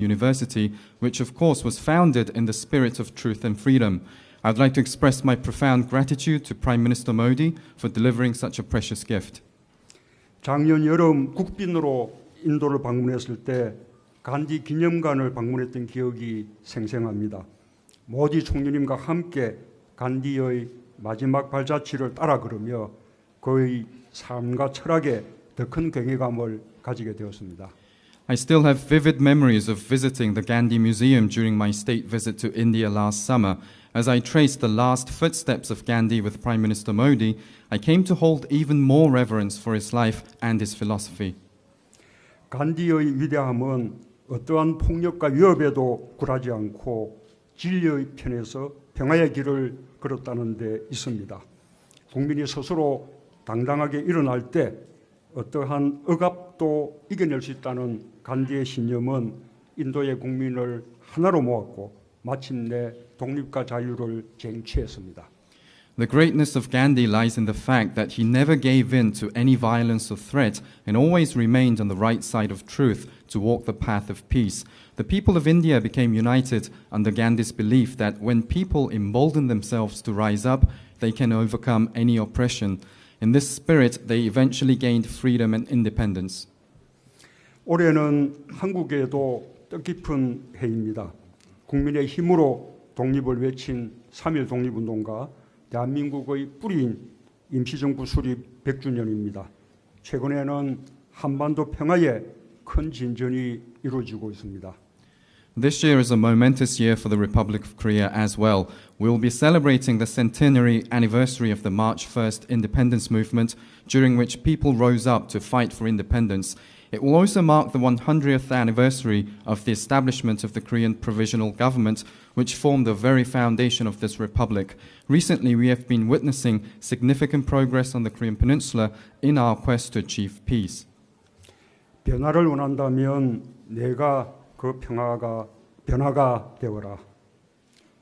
University, which of course was founded in the spirit of truth and freedom. I would like to express my profound gratitude to Prime Minister Modi for delivering such a precious gift. 작년 여름 국빈으로 인도를 방문했을 때 간디 기념관을 방문했던 기억이 생생합니다. 모디 총리님과 함께 간디의 마지막 발자취를 따라 걸으며 그의 삶과 철학에 더 큰 경외감을 가지게 되었습니다. I still have vivid memories of visiting the Gandhi Museum during my state visit to India last summer. As I traced the last footsteps of Gandhi with Prime Minister Modi, I came to hold even more reverence for his life and his philosophy. 간디의 위대함은 어떠한 폭력과 위협에도 굴하지 않고 진리의 편에서 평화의 길을 걸었다는 데 있습니다. 국민이 스스로 당당하게 일어날 때 어떠한 억압도 이겨낼 수 있다는 간디의 신념은 인도의 국민을 하나로 모았고 마침내 독립과 자유를 쟁취했습니다. The greatness of Gandhi lies in the fact that he never gave in to any violence or threat and always remained on the right side of truth to walk the path of peace. The people of India became united under Gandhi's belief that when people embolden themselves to rise up, they can overcome any oppression. In this spirit, they eventually gained freedom and independence. 올해는 한국에도 뜻깊은 해입니다. 국민의 힘으로 독립을 외친 3.1 독립운동과 대한민국의 뿌리인 임시정부 수립 100주년입니다. 최근에는 한반도 평화에 큰 진전이 이루어지고 있습니다. This year is a momentous year for the Republic of Korea as well. We will be celebrating the centenary anniversary of the March 1st independence movement, during which people rose up to fight for independence. It will also mark the 100th anniversary of the establishment of the Korean Provisional Government, which formed the very foundation of this republic. Recently, we have been witnessing significant progress on the Korean Peninsula in our quest to achieve peace. 변화를 원한다면 내가 그 변화가 되어라.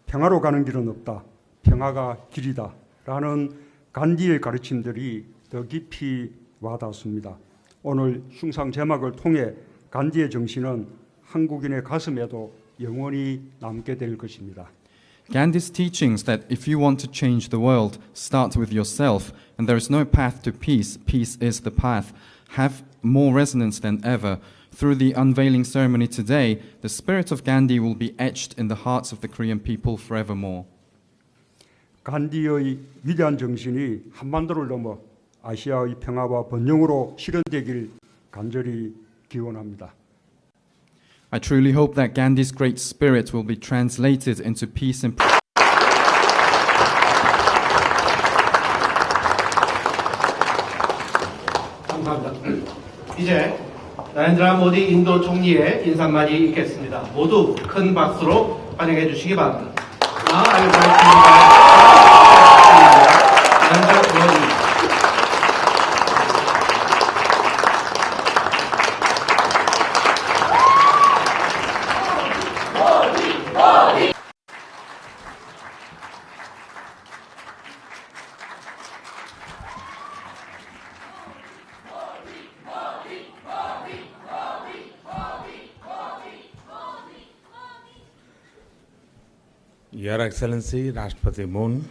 평화로 가는 길은 없다. 평화가 길이다. 라는 간디의 가르침들이 더 깊이 와닿습니다. 오늘 흉상 제막을 통해 간디의 정신은 한국인의 가슴에도 영원히 남게 될 것입니다. Gandhi's teachings that if you want to change the world, start with yourself, and there is no path to peace, peace is the path, have more resonance than ever. Through the unveiling ceremony today, the spirit of Gandhi will be etched in the hearts of the Korean people forevermore. 간디의 위대한 정신이 한반도를 넘어 아시아의 평화와 번영으로 실현되길 간절히 기원합니다. I truly hope that Gandhi's great spirit will be translated into peace and 감사합니다. 이제 나렌드라 모디 인도 총리의 인사 한마디 있겠습니다. 모두 큰 박수로 환영해 주시기 바랍니다. 나렌드라 모디. Your Excellency Rashtrapati Moon,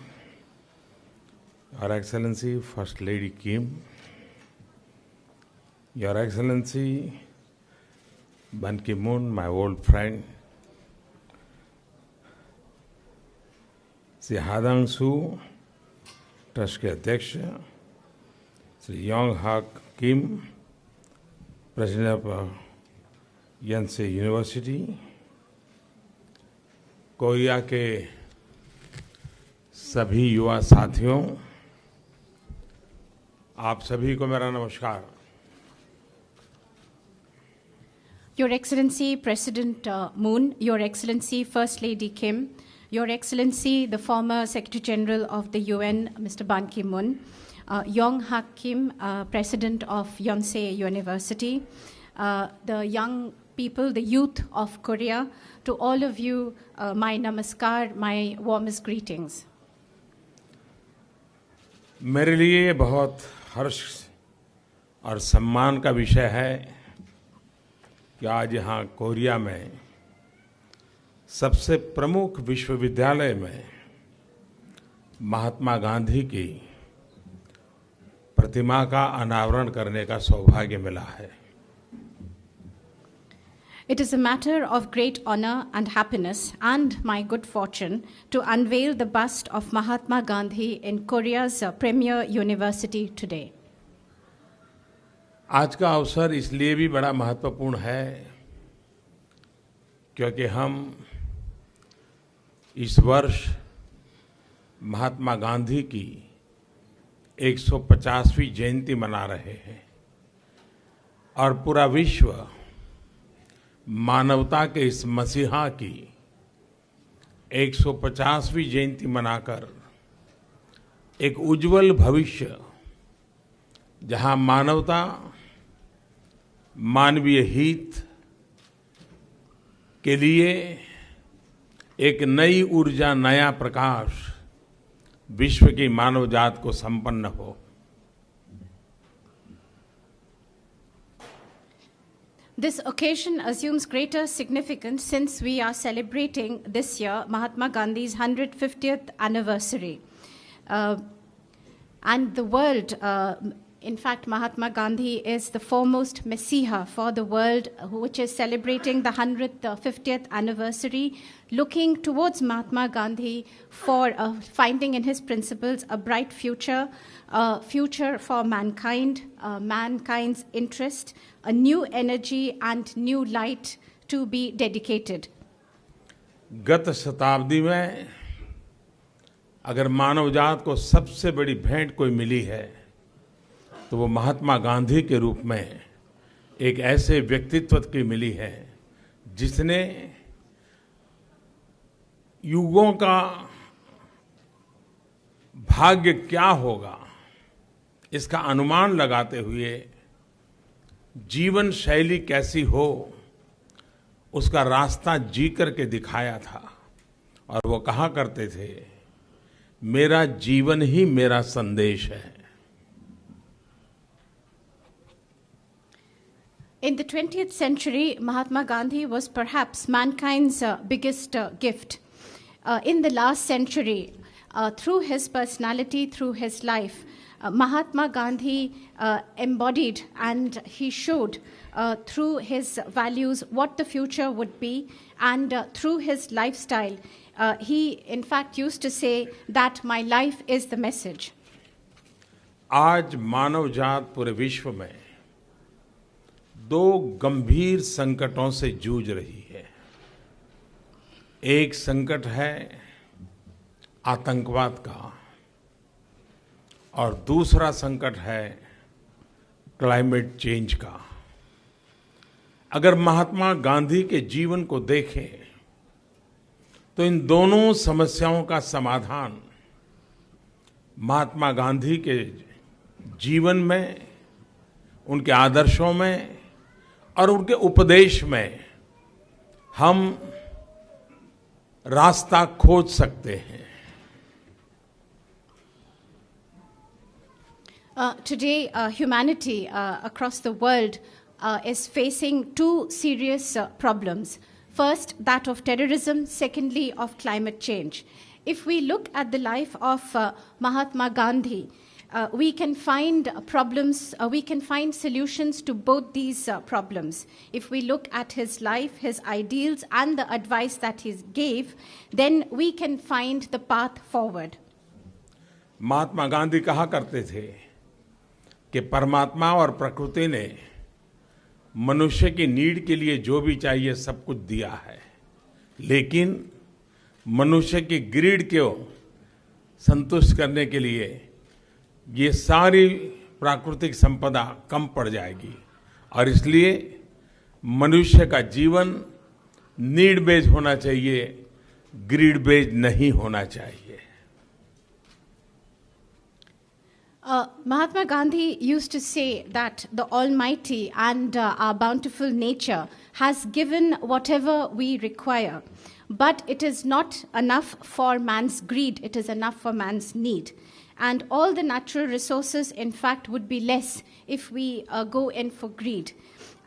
Your Excellency First Lady Kim, Your Excellency Ban Ki-moon, my old friend, Sri Hadang Su, Trust के अध्यक्ष, Sri Yong Hak Kim, President of Yonsei University, Korea के सभी युवा साथियों, आप सभी को मेरा नमस्कार। Your Excellency President Moon, Your Excellency First Lady Kim, Your Excellency the former Secretary General of the UN, Mr. Ban Ki-moon, Yong Hak Kim, President of Yonsei University, the young people, the youth of Korea, to all of you, my namaskar, my warmest greetings. मेरे लिए बहुत हर्ष और सम्मान का विषय है कि आज यहाँ कोरिया में सबसे प्रमुख विश्वविद्यालय में महात्मा गांधी की प्रतिमा का अनावरण करने का सौभाग्य मिला है। It is a matter of great honor and happiness and my good fortune to unveil the bust of Mahatma Gandhi in Korea's premier university today. आज का अवसर इसलिए भी बड़ा महत्वपूर्ण है क्योंकि हम इस वर्ष महात्मा गांधी की 150वीं जयंती मना रहे हैं और पूरा विश्व मानवता के इस मसीहा की 150वीं जयंती मनाकर एक उज्जवल भविष्य जहां मानवता मानवीय हित के लिए एक नई ऊर्जा, नया प्रकाश विश्व की मानव जात को संपन्न हो। This occasion assumes greater significance since we are celebrating this year Mahatma Gandhi's 150th anniversary. And the world, in fact, Mahatma Gandhi is the foremost messiah for the world, which is celebrating the 150th anniversary, looking towards Mahatma Gandhi for finding in his principles a bright future, a future for mankind, mankind's interest, a new energy and new light to be dedicated. गत शताब्दी में अगर मानव जात को सबसे बड़ी भेंट कोई मिली है तो वो महात्मा गांधी के रूप में एक ऐसे व्यक्तित्व की मिली है जिसने युगों का भाग्य क्या होगा इसका अनुमान लगाते हुए जीवन शैली कैसी हो उसका रास्ता जी करके दिखाया था और वो कहा करते थे, मेरा जीवन ही मेरा संदेश है। In the 20th century, Mahatma Gandhi was perhaps mankind's biggest gift. In the last century, through his personality, through his life, Mahatma Gandhi embodied and he showed through his values what the future would be, and through his lifestyle, he in fact used to say that my life is the message. आज मानव जात पूरे विश्व में दो गंभीर संकटों से जूझ रही है। एक संकट है आतंकवाद का और दूसरा संकट है क्लाइमेट चेंज का। अगर महात्मा गांधी के जीवन को देखें तो इन दोनों समस्याओं का समाधान महात्मा गांधी के जीवन में, उनके आदर्शों में और उनके उपदेश में हम रास्ता खोज सकते हैं। Today, humanity across the world is facing two serious problems. First, that of terrorism. Secondly, of climate change. If we look at the life of Mahatma Gandhi, we can find problems, we can find solutions to both these problems. If we look at his life, his ideals, and the advice that he gave, then we can find the path forward. Mahatma Gandhi कहा करते थे कि परमात्मा और प्रकृति ने मनुष्य की नीड के लिए जो भी चाहिए सब कुछ दिया है, लेकिन मनुष्य की ग्रीड को संतुष्ट करने के लिए ये सारी प्राकृतिक संपदा कम पड़ जाएगी और इसलिए मनुष्य का जीवन नीड बेस्ड होना चाहिए, ग्रीड बेस्ड नहीं होना चाहिए। Mahatma Gandhi used to say that the Almighty and our bountiful nature has given whatever we require, but it is not enough for man's greed, it is enough for man's need. And all the natural resources, in fact, would be less if we go in for greed.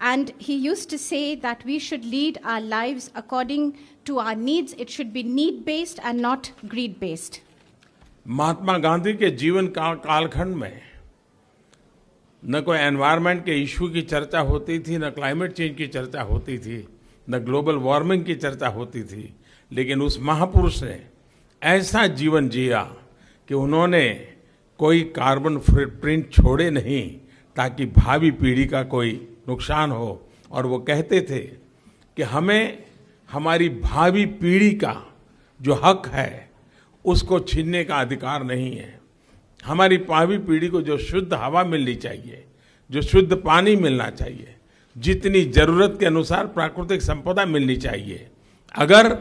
And he used to say that we should lead our lives according to our needs. It should be need-based and not greed-based. Mahatma Gandhi के जीवन कालखंड में न कोई environment के issue की चर्चा होती थी, न क्लाइमेट चेंज की चर्चा होती थी, न ग्लोबल वार्मिंग की चर्चा होती थी, लेकिन उस महापुरुष ने ऐसा जीवन जिया कि उन्होंने कोई कार्बन फुटप्रिंट छोड़े नहीं ताकि भावी पीढ़ी का कोई नुकसान हो। और वो कहते थे कि हमें हमारी भावी पीढ़ी का जो हक है उसको छीनने का अधिकार नहीं है। हमारी भावी पीढ़ी को जो शुद्ध हवा मिलनी चाहिए, जो शुद्ध पानी मिलना चाहिए, जितनी जरूरत के अनुसार प्राकृतिक संपदा मिलनी चाहिए, अगर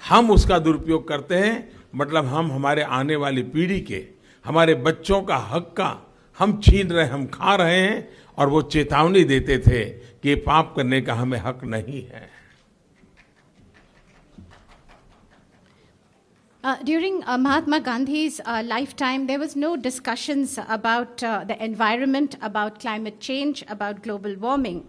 हम उसका दुरुपयोग करते हैं मतलब हम हमारे आने वाली पीढ़ी के, हमारे बच्चों का हक का हम छीन रहे, हम खा रहे हैं। और वो चेतावनी देते थे कि ये पाप करने का हमें हक नहीं है। During Mahatma Gandhi's lifetime, there was no discussions about the environment, about climate change, about global warming.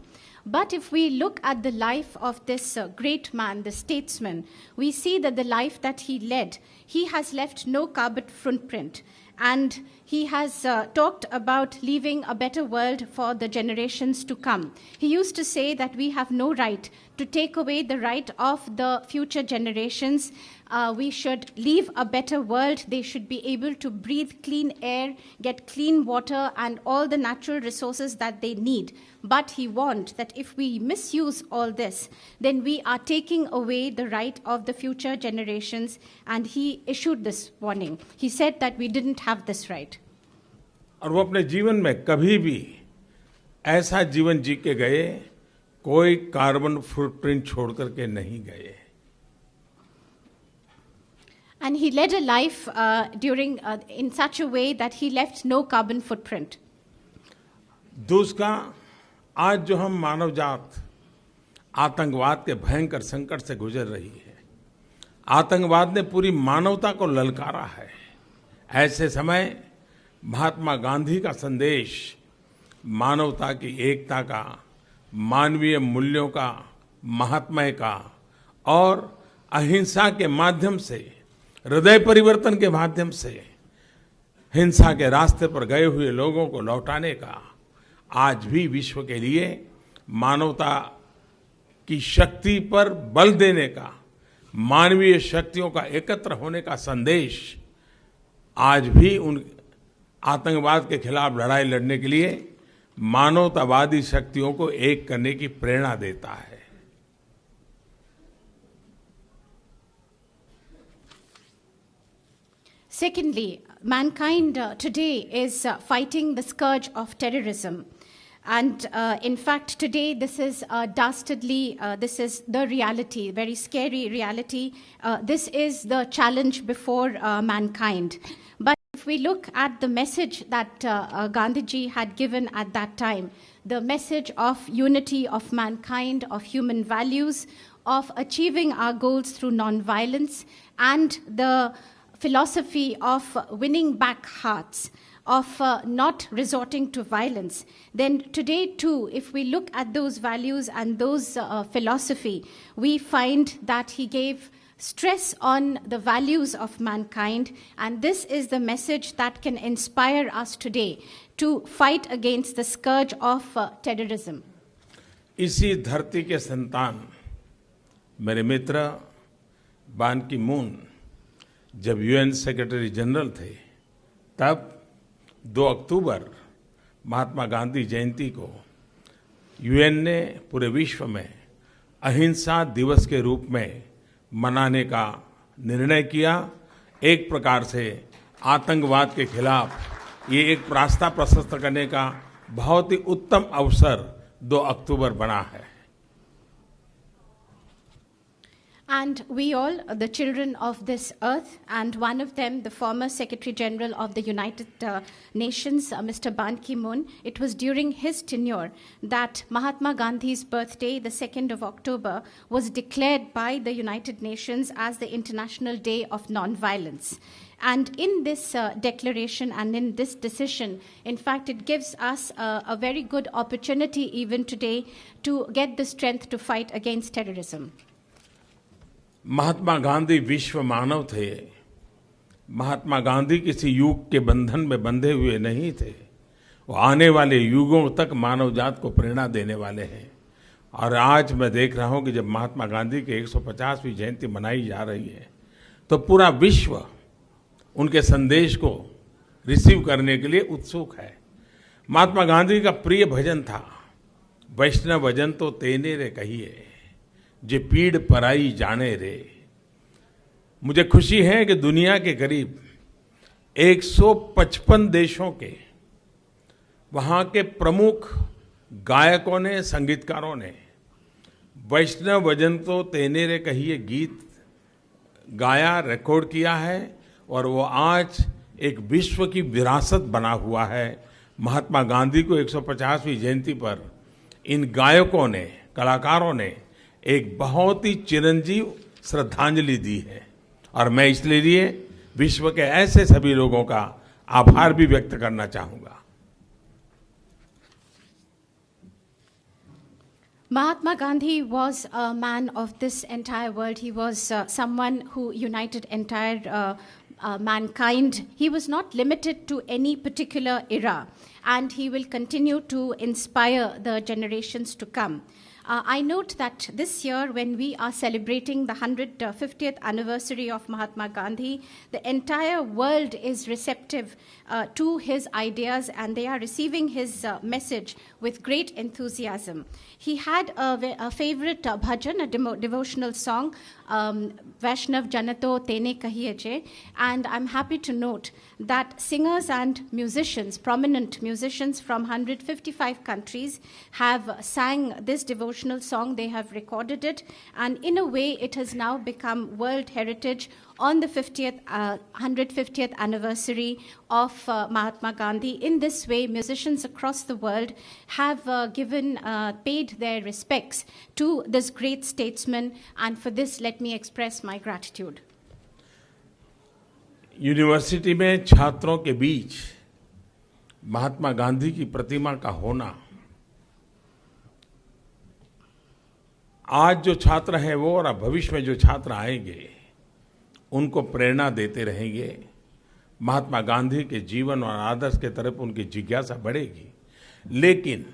But if we look at the life of this great man, the statesman, we see that the life that he led, he has left no carbon footprint. And he has talked about leaving a better world for the generations to come. He used to say that we have no right to take away the right of the future generations. We should leave a better world. They should be able to breathe clean air, get clean water, and all the natural resources that they need. But he warned that if we misuse all this, then we are taking away the right of the future generations. And he issued this warning. He said that we didn't have this right. और वो अपने जीवन में कभी भी ऐसा जीवन जी के गए, कोई कार्बन फुटप्रिंट छोड़ करके नहीं गए। And he led a life in such a way that he left no carbon footprint. दूसरा, आज जो हम मानव जात आतंकवाद के भयंकर संकट से गुजर रही है, आतंकवाद ने पूरी मानवता को ललकारा है। ऐसे समय महात्मा गांधी का संदेश मानवता की एकता का, मानवीय मूल्यों का, महात्म्य का और अहिंसा के माध्यम से, हृदय परिवर्तन के माध्यम से हिंसा के रास्ते पर गए हुए लोगों को लौटाने का, आज भी विश्व के लिए मानवता की शक्ति पर बल देने का, मानवीय शक्तियों का एकत्र होने का संदेश आज भी उन आतंकवाद के खिलाफ लड़ाई लड़ने के लिए मानवतावादी शक्तियों को एक करने की प्रेरणा देता है। Secondly, mankind today is fighting the scourge of terrorism. And in fact, today this is dastardly, this is the reality, very scary reality. This is the challenge before mankind. But if we look at the message that Gandhiji had given at that time, the message of unity of mankind, of human values, of achieving our goals through non-violence, and the philosophy of winning back hearts, of not resorting to violence, then today too, if we look at those values and those philosophy, we find that he gave stress on the values of mankind, and this is the message that can inspire us today to fight against the scourge of terrorism. इसी धरती के संतान मेरे मित्र बान की moon जब UN secretary general थे, तब 2 अक्टूबर महात्मा गांधी जयंती को यूएन ने पूरे विश्व में अहिंसा दिवस के रूप में मनाने का निर्णय किया। एक प्रकार से आतंकवाद के खिलाफ ये एक रास्ता प्रशस्त करने का बहुत ही उत्तम अवसर 2 अक्टूबर बना है। And we all, the children of this earth, and one of them, the former Secretary General of the United Nations, Mr. Ban Ki-moon, it was during his tenure that Mahatma Gandhi's birthday, the 2nd of October, was declared by the United Nations as the International Day of Non-Violence. And in this declaration and in this decision, in fact, it gives us a very good opportunity even today to get the strength to fight against terrorism. Mahatma Gandhi विश्व मानव थे। महात्मा गांधी किसी युग के बंधन में बंधे हुए नहीं थे। वो आने वाले युगों तक मानव जात को प्रेरणा देने वाले हैं। और आज मैं देख रहा हूं कि जब महात्मा गांधी की 150वीं जयंती मनाई जा रही है तो पूरा विश्व उनके संदेश को रिसीव करने के लिए उत्सुक है। महात्मा गांधी का प्रिय भजन था, वैष्णव भजन तो तेने रे कहिए, जे पीड़ पराई जाने रे। मुझे खुशी है कि दुनिया के करीब 155 देशों के वहाँ के प्रमुख गायकों ने, संगीतकारों ने वैष्णव भजन तो तेने रे कहिए गीत गाया, रिकॉर्ड किया है और वो आज एक विश्व की विरासत बना हुआ है। महात्मा गांधी को 150वीं जयंती पर इन गायकों ने, कलाकारों ने एक बहुत ही चिरंजीव श्रद्धांजलि दी है और मैं इसलिए विश्व के ऐसे सभी लोगों का आभार भी व्यक्त करना चाहूंगा। Mahatma Gandhi was a man of this entire world. He was someone who united entire mankind. He was not limited to any particular era, and he will continue to inspire the generations to come. I note that this year, when we are celebrating the 150th anniversary of Mahatma Gandhi, the entire world is receptive to his ideas and they are receiving his message with great enthusiasm. He had a favorite bhajan, a devotional song, Vaishnav Janato Tene Kahiye Je, and I'm happy to note that singers and musicians, prominent musicians from 155 countries have sang this devotional song. They have recorded it, and in a way it has now become World Heritage on the 150th anniversary of Mahatma Gandhi. In this way, musicians across the world have paid their respects to this great statesman, and for this let me express my gratitude. University में छात्रों के बीच महात्मा गांधी की प्रतिमा का होना, आज जो छात्र हैं वो और भविष्य में जो छात्र आएंगे उनको प्रेरणा देते रहेंगे। महात्मा गांधी के जीवन और आदर्श के तरफ उनकी जिज्ञासा बढ़ेगी। लेकिन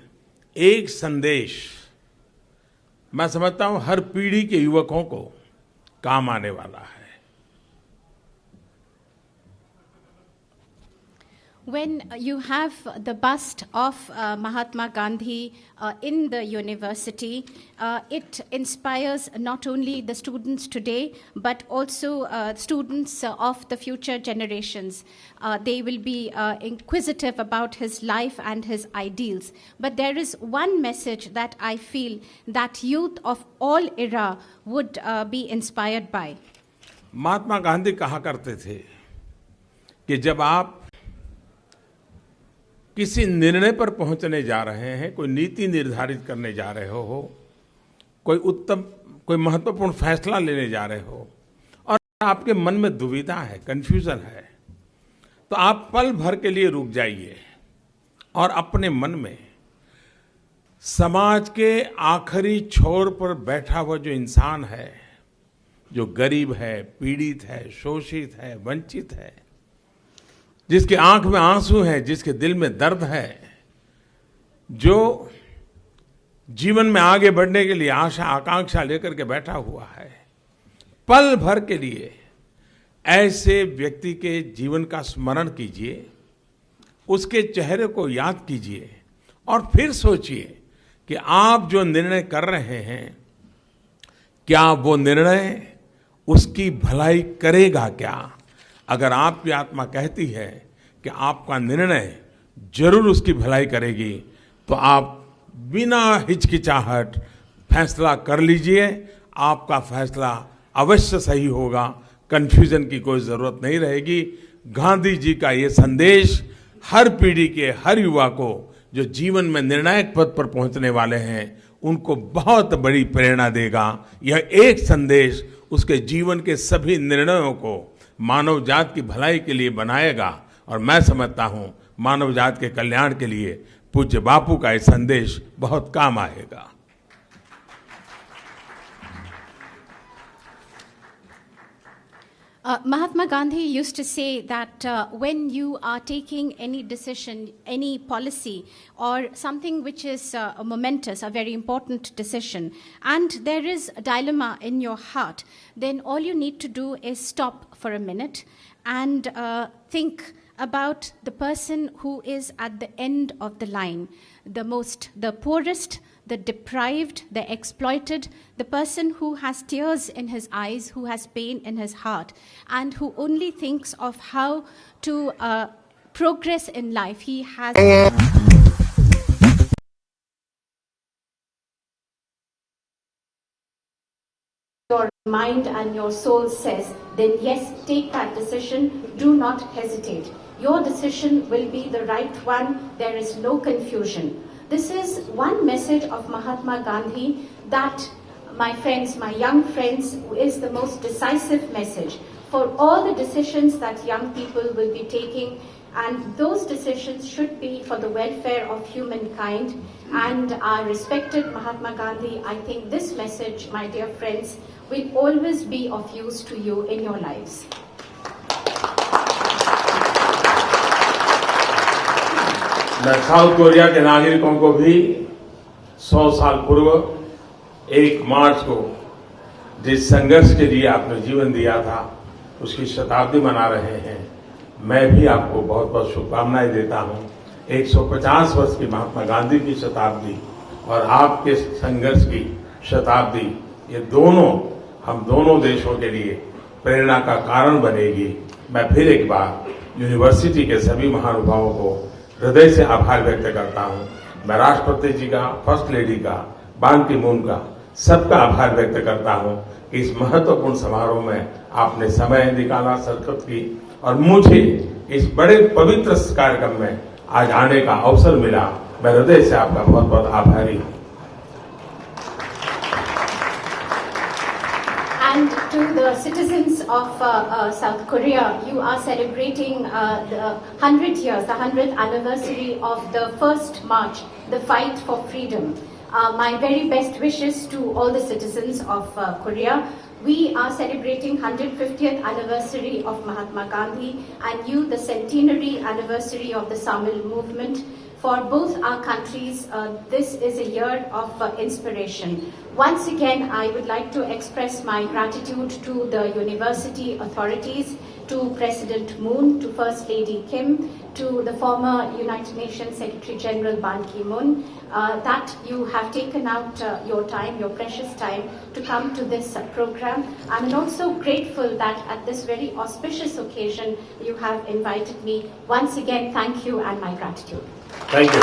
एक संदेश मैं समझता हूं हर पीढ़ी के युवकों को काम आने वाला है। When you have the bust of Mahatma Gandhi in the university, it inspires not only the students today, but also students of the future generations. They will be inquisitive about his life and his ideals. But there is one message that I feel that youth of all era would be inspired by. Mahatma Gandhi कहा करते थे कि जब आप किसी निर्णय पर पहुंचने जा रहे हैं, कोई नीति निर्धारित करने जा रहे हो, कोई महत्वपूर्ण फैसला लेने जा रहे हो और आपके मन में दुविधा है, कंफ्यूजन है, तो आप पल भर के लिए रुक जाइए और अपने मन में समाज के आखिरी छोर पर बैठा हुआ जो इंसान है, जो गरीब है, पीड़ित है, शोषित है, वंचित है, जिसके आंख में आंसू है, जिसके दिल में दर्द है, जो जीवन में आगे बढ़ने के लिए आशा आकांक्षा लेकर के बैठा हुआ है, पल भर के लिए ऐसे व्यक्ति के जीवन का स्मरण कीजिए, उसके चेहरे को याद कीजिए और फिर सोचिए कि आप जो निर्णय कर रहे हैं, क्या वो निर्णय उसकी भलाई करेगा क्या? अगर आपकी आत्मा कहती है कि आपका निर्णय जरूर उसकी भलाई करेगी, तो आप बिना हिचकिचाहट फैसला कर लीजिए। आपका फैसला अवश्य सही होगा, कंफ्यूजन की कोई जरूरत नहीं रहेगी। गांधी जी का ये संदेश हर पीढ़ी के हर युवा को जो जीवन में निर्णायक पद पर पहुंचने वाले हैं उनको बहुत बड़ी प्रेरणा देगा। यह एक संदेश उसके जीवन के सभी निर्णयों को मानव जात की भलाई के लिए बनाएगा और मैं समझता हूं मानव जात के कल्याण के लिए पूज्य बापू का यह संदेश बहुत काम आएगा। Mahatma Gandhi used to say that when you are taking any decision, any policy, or something which is momentous, a very important decision, and there is a dilemma in your heart, then all you need to do is stop for a minute and think about the person who is at the end of the line, the poorest, the deprived, the exploited, the person who has tears in his eyes, who has pain in his heart, and who only thinks of how to progress in life. He has your mind and your soul says, then yes, take that decision. Do not hesitate. Your decision will be the right one. There is no confusion. This is one message of Mahatma Gandhi that, my friends, my young friends, is the most decisive message for all the decisions that young people will be taking, and those decisions should be for the welfare of humankind. And our respected Mahatma Gandhi, I think this message, my dear friends, will always be of use to you in your lives. मैं south Korea के नागरिकों को भी 100 साल पूर्व 1 मार्च को जिस संघर्ष के लिए आपने जीवन दिया था उसकी शताब्दी मना रहे हैं। मैं भी आपको बहुत बहुत शुभकामनाएं देता हूं। 150 वर्ष की महात्मा गांधी की शताब्दी और आपके संघर्ष की शताब्दी, ये दोनों हम दोनों देशों के लिए प्रेरणा का कारण बनेगी। मैं फिर एक बार यूनिवर्सिटी के सभी महानुभावों को हृदय से आभार व्यक्त करता हूं। मैं राष्ट्रपति जी का, फर्स्ट लेडी का, बान की मून का, सबका आभार व्यक्त करता हूं कि इस महत्वपूर्ण समारोह में आपने समय निकाला, शिरकत की और मुझे इस बड़े पवित्र कार्यक्रम में आज आने का अवसर मिला। मैं हृदय से आपका बहुत बहुत आभारी हूं। And to the citizens of South Korea, you are celebrating the 100 years, the 100th anniversary of the first march, the fight for freedom. My very best wishes to all the citizens of Korea. We are celebrating 150th anniversary of Mahatma Gandhi, and you the centenary anniversary of the Samil movement. For both our countries, this is a year of inspiration. Once again, I would like to express my gratitude to the university authorities, to President Moon, to First Lady Kim, to the former United Nations Secretary General Ban Ki-moon, that you have taken out your time, your precious time, to come to this program. I'm also grateful that at this very auspicious occasion, you have invited me. Once again, thank you and my gratitude. Thank you.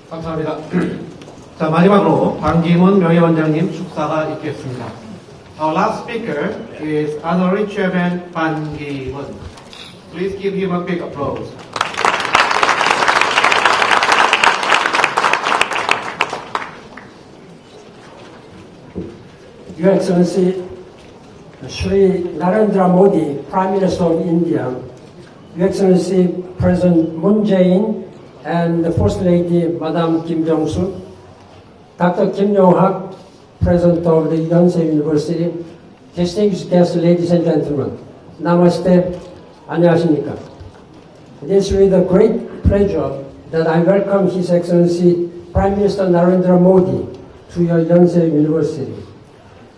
감사합니다. 자, 마지막으로 반기문 명예원장님 축사가 있겠습니다. Our last speaker is Honorary Chairman Ban Ki-moon. Please give him a big applause. Your Excellency, Shri Narendra Modi, Prime Minister of India, Your Excellency President Moon Jae-in, and the First Lady, Madam Kim Jong-suk, Dr. Kim Yong-hak, President of the Yonsei University, distinguished guests, ladies and gentlemen, Namaste, 안녕하십니까. It is with a great pleasure that I welcome His Excellency Prime Minister Narendra Modi to your Yonsei University.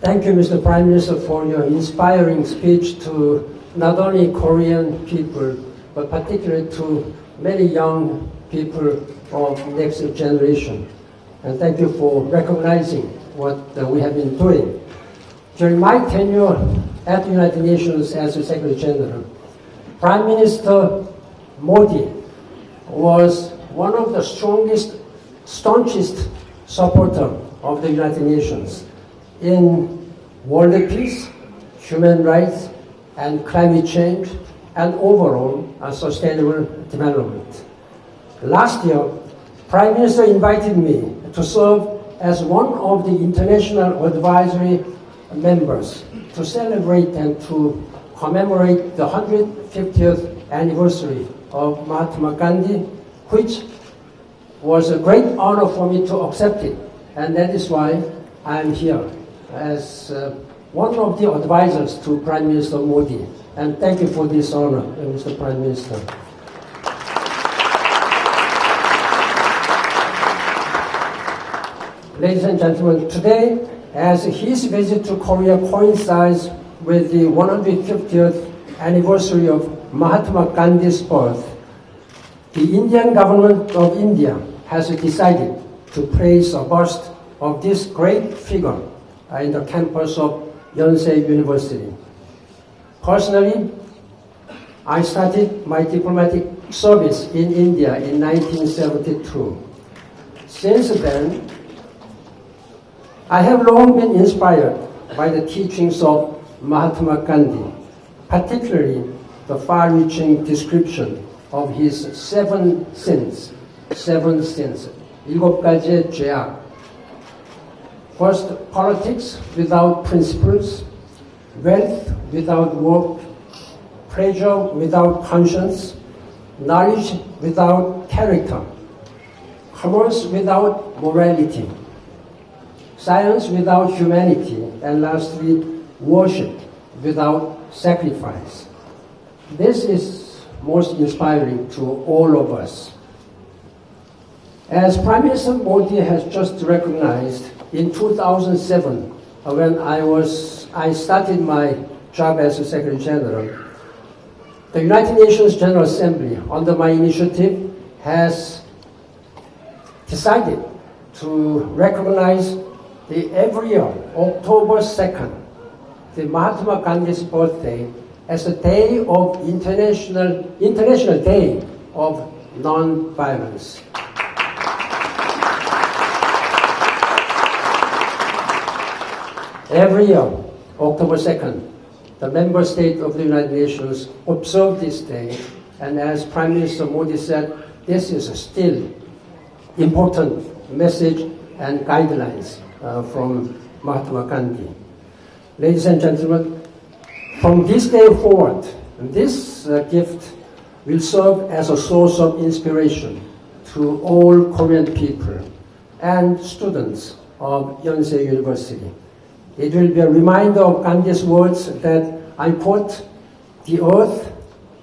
Thank you, Mr. Prime Minister, for your inspiring speech to not only Korean people, but particularly to many young people of next generation. And thank you for recognizing what we have been doing. During my tenure at the United Nations as the Secretary General, Prime Minister Modi was one of the staunchest supporter of the United Nations in world peace, human rights, and climate change, and overall sustainable development. Last year, Prime Minister invited me to serve as one of the international advisory members to celebrate and to commemorate the 150th anniversary of Mahatma Gandhi, which was a great honor for me to accept it. And that is why I am here as one of the advisors to Prime Minister Modi. And thank you for this honor, Mr. Prime Minister. Ladies and gentlemen, today, as his visit to Korea coincides with the 150th anniversary of Mahatma Gandhi's birth, the Indian government of India has decided to place a bust of this great figure in the campus of Yonsei University. Personally, I started my diplomatic service in India in 1972. Since then, I have long been inspired by the teachings of Mahatma Gandhi, particularly the far-reaching description of his seven sins, 일곱 가지의 죄악. First, politics without principles, wealth without work, pleasure without conscience, knowledge without character, commerce without morality, science without humanity, and lastly, worship without sacrifice. This is most inspiring to all of us. As Prime Minister Modi has just recognized, in 2007, when I started my job as the Secretary General, the United Nations General Assembly, under my initiative, has decided to recognize every year, October 2nd, the Mahatma Gandhi's birthday, as a day of International Day of Non-Violence. Every year, October 2nd, the member state of the United Nations observe this day, and as Prime Minister Modi said, this is a still important message and guidelines from Mahatma Gandhi. Ladies and gentlemen, from this day forward, this gift will serve as a source of inspiration to all Korean people and students of Yonsei University. It will be a reminder of Gandhi's words that, I quote, "The earth,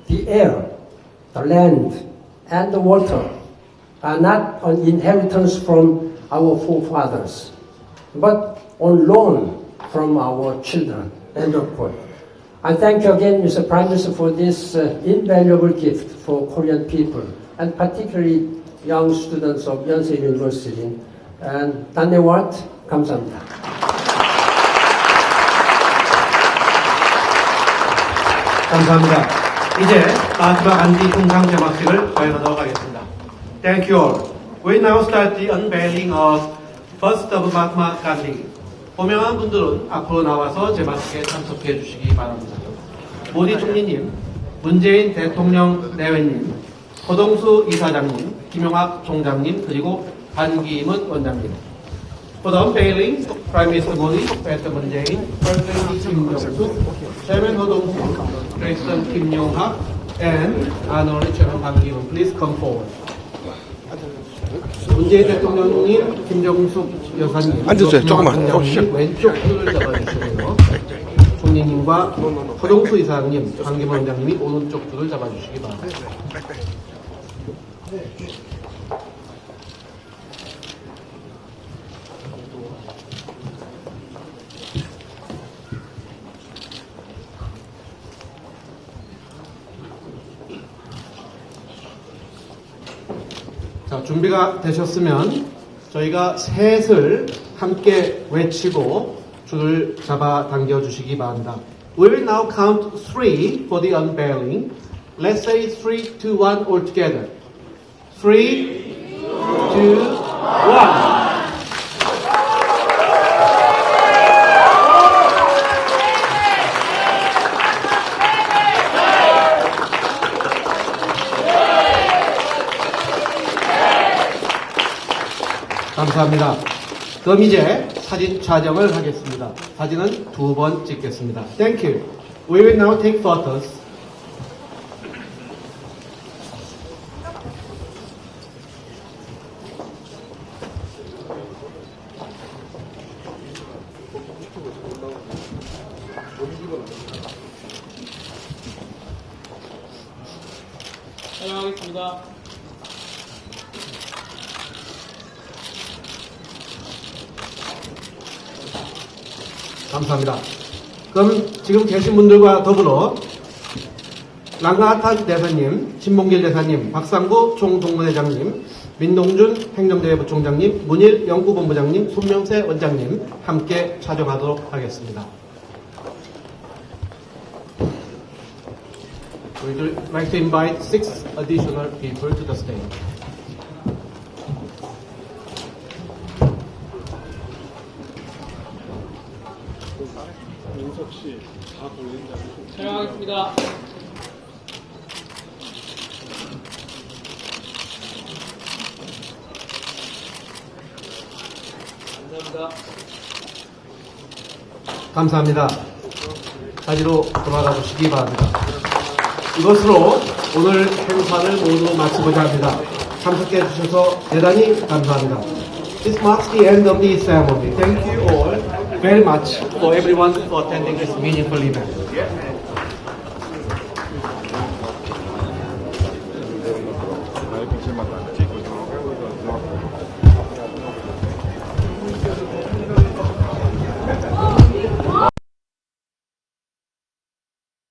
the air, the land, and the water are not an inheritance from our forefathers, but on loan from our children." End of quote. I thank you again, Mr. Prime Minister, for this invaluable gift for Korean people, and particularly young students of Yonsei University. And 단대원 감사합니다. 감사합니다. 이제 마hatma 간디 훈장 개막식을 거행하도록 하겠습니다. Thank you all. We now start the unveiling of bust of Mahatma Gandhi. 호명한 분들은 앞으로 나와서 제막식에 참석해 주시기 바랍니다. 모디 총리님, 문재인 대통령 내외님, 허동수 이사장님, 김용학 총장님, 그리고 반기문 원장님. For the unveiling, Prime Minister Modi, President Moon Jae-in, First Lady Kim Jong-suk, Chairman Ho-dong-suk, President Kim Yong-hak, and Honorary Chairman Ban Ki-moon, please come forward. 문재인 대통령님, 김정숙 여사님, 앉으세요. 조금만. 왼쪽 줄을 잡아주시고요. 총리님과 허동수 이사장님, 반기문 원장님이 오른쪽 줄을 잡아주시기 바랍니다. 자, 준비가 되셨으면 저희가 셋을 함께 외치고 줄을 잡아 당겨 주시기 바랍니다. We will now count 3 for the unveiling. Let's say 3, 2, 1 all together. 3, 2, 1. 감사합니다. 그럼 이제 사진 촬영을 하겠습니다. 사진은 2번 찍겠습니다. Thank you. We will now take photos. 촬영하겠습니다. 감사합니다. 그럼 지금 계신 분들과 더불어 랑가하탄 대사님, 신봉길 대사님, 박상구 총동문회장님, 민동준 행정대회부총장님, 문일 연구본부장님, 손명세 원장님 함께 촬영하도록 하겠습니다. We would like to invite 6 additional people to the stage. 촬영하겠습니다. 감사합니다. 감사합니다. 자리로 돌아가 주시기 바랍니다. 이것으로 오늘 행사를 모두 마치고자 합니다. 참석해 주셔서 대단히 감사합니다. This marks the end of the ceremony. Thank you all very much for everyone for attending this meaningful event.